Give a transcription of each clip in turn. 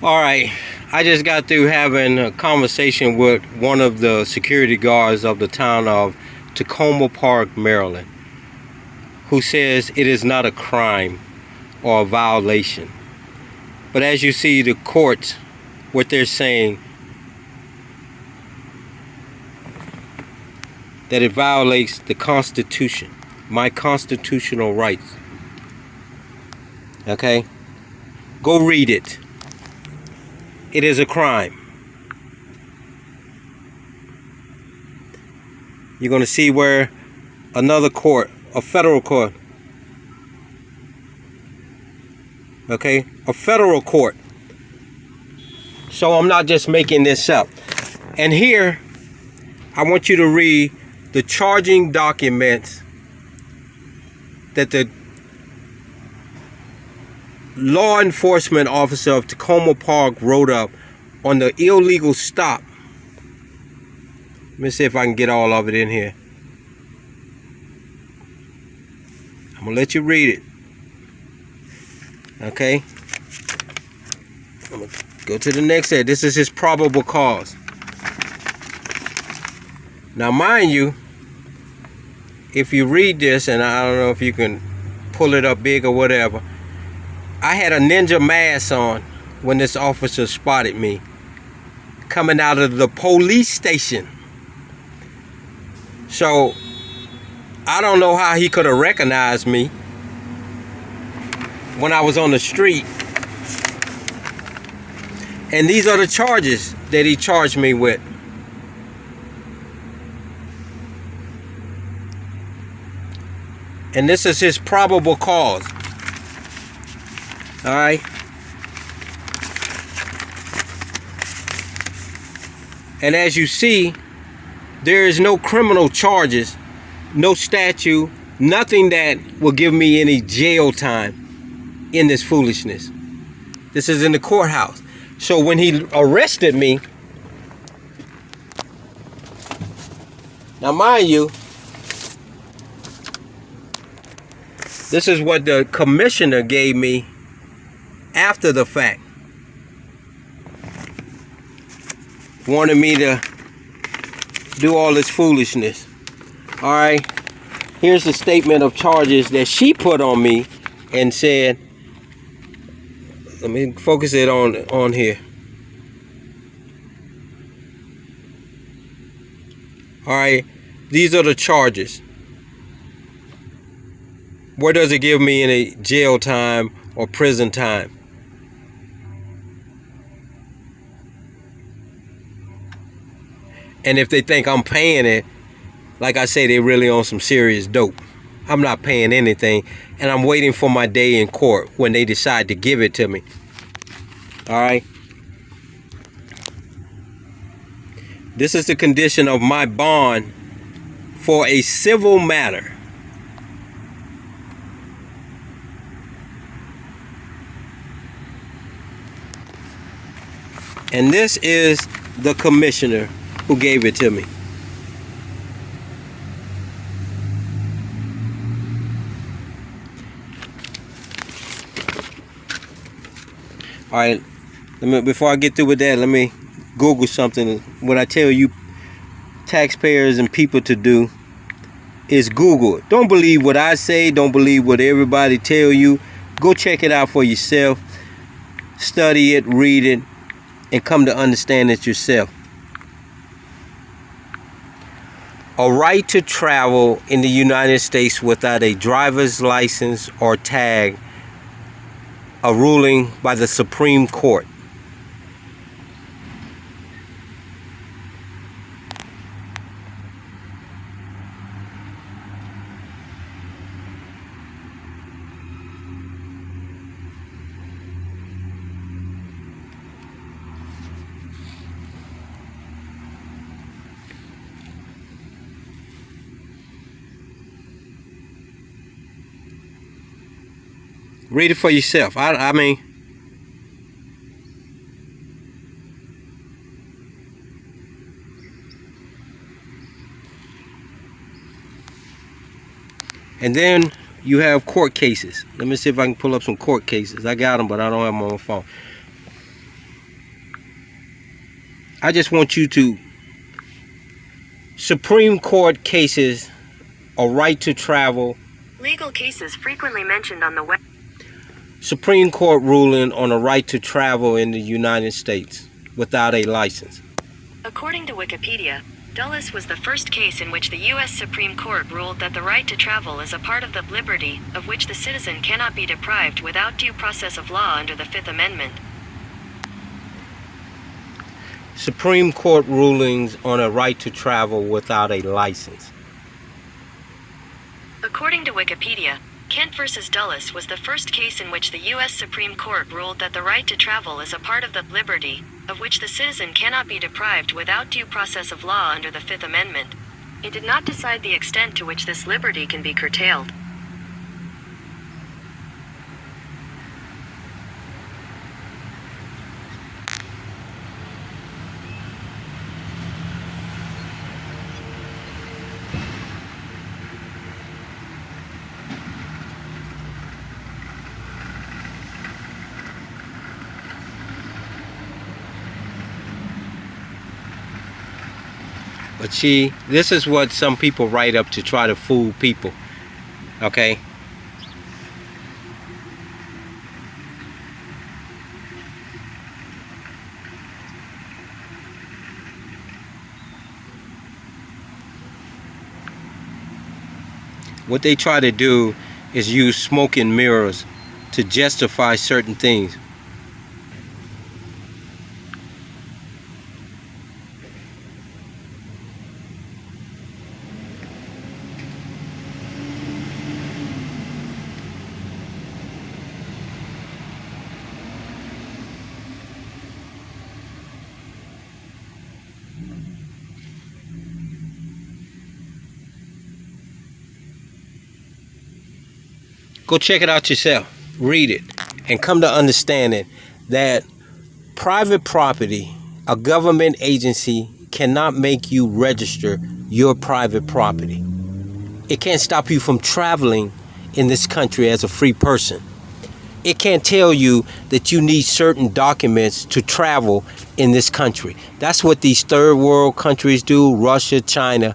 All right, I just got through having a conversation with one of the security guards of the town of Tacoma Park, Maryland, who says it is not a crime or a violation. But as you see, the courts, what they're saying, that it violates the Constitution, my constitutional rights. Okay? Go read it. It is a crime. You're going to see where another court, a federal court, okay, a federal court. So I'm not just making this up. And here, I want you to read the charging documents that the law enforcement officer of Tacoma Park wrote up on the illegal stop. Let me see if I can get all of it in here. I'm gonna let you read it. Okay? I'm gonna go to the next set. This is his probable cause. Now, mind you, if you read this, and I don't know if you can pull it up big or whatever, I had a ninja mask on when this officer spotted me coming out of the police station. So, I don't know how he could have recognized me when I was on the street. And these are the charges that he charged me with. And this is his probable cause. All right. And as you see, there is no criminal charges, no statute, nothing that will give me any jail time in this foolishness. This is in the courthouse. So when he arrested me, now mind you, this is what the commissioner gave me after the fact. Wanted me to do all this foolishness. All right. Here's the statement of charges that she put on me and said, let me focus it on here. All right. These are the charges. Where does it give me any jail time or prison time? And if they think I'm paying it, like I say, they really on some serious dope. I'm not paying anything, and I'm waiting for my day in court when they decide to give it to me. All right? This is the condition of my bond for a civil matter. And this is the commissioner who gave it to me. All right, before I get through with that, let me Google something. What I tell you taxpayers and people to do is Google it. Don't believe what I say. Don't believe what everybody tell you. Go check it out for yourself. Study it, read it, and come to understand it yourself. A right to travel in the United States without a driver's license or tag, a ruling by the Supreme Court. Read it for yourself. I mean, and then you have court cases. Let me see if I can pull up some court cases. I got them, but I don't have them on my phone. I just want you to, Supreme Court cases, a right to travel. Legal cases frequently mentioned on the web. Supreme Court ruling on a right to travel in the United States without a license. According to Wikipedia, Dulles was the first case in which the U.S. Supreme Court ruled that the right to travel is a part of the liberty of which the citizen cannot be deprived without due process of law under the Fifth Amendment. Supreme Court rulings on a right to travel without a license. According to Wikipedia, Kent v. Dulles was the first case in which the U.S. Supreme Court ruled that the right to travel is a part of the liberty of which the citizen cannot be deprived without due process of law under the Fifth Amendment. It did not decide the extent to which this liberty can be curtailed. But see, this is what some people write up to try to fool people. Okay? What they try to do is use smoke and mirrors to justify certain things. Go check it out yourself. Read it. And come to understanding that private property, a government agency cannot make you register your private property. It can't stop you from traveling in this country as a free person. It can't tell you that you need certain documents to travel in this country. That's what these third world countries do, Russia, China,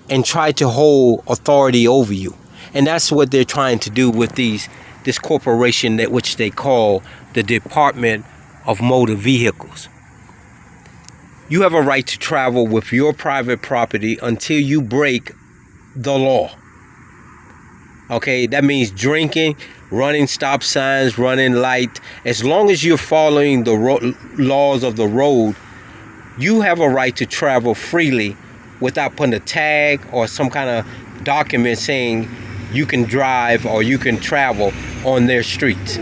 and try to hold authority over you. And that's what they're trying to do with this corporation that which they call the Department of Motor Vehicles. You have a right to travel with your private property until you break the law. Okay, that means drinking, running stop signs, running light. As long as you're following the laws of the road, you have a right to travel freely without putting a tag or some kind of document saying you can drive or you can travel on their streets,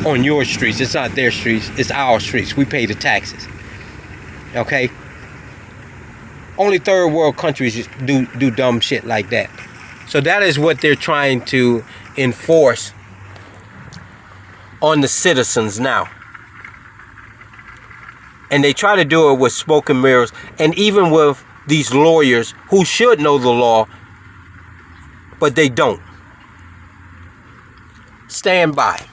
on your streets. It's not their streets, it's our streets. We pay the taxes. Okay? Only third world countries do dumb shit like that. So that is what they're trying to enforce on the citizens now. And they try to do it with smoke and mirrors, and even with these lawyers who should know the law, but they don't. Stand by.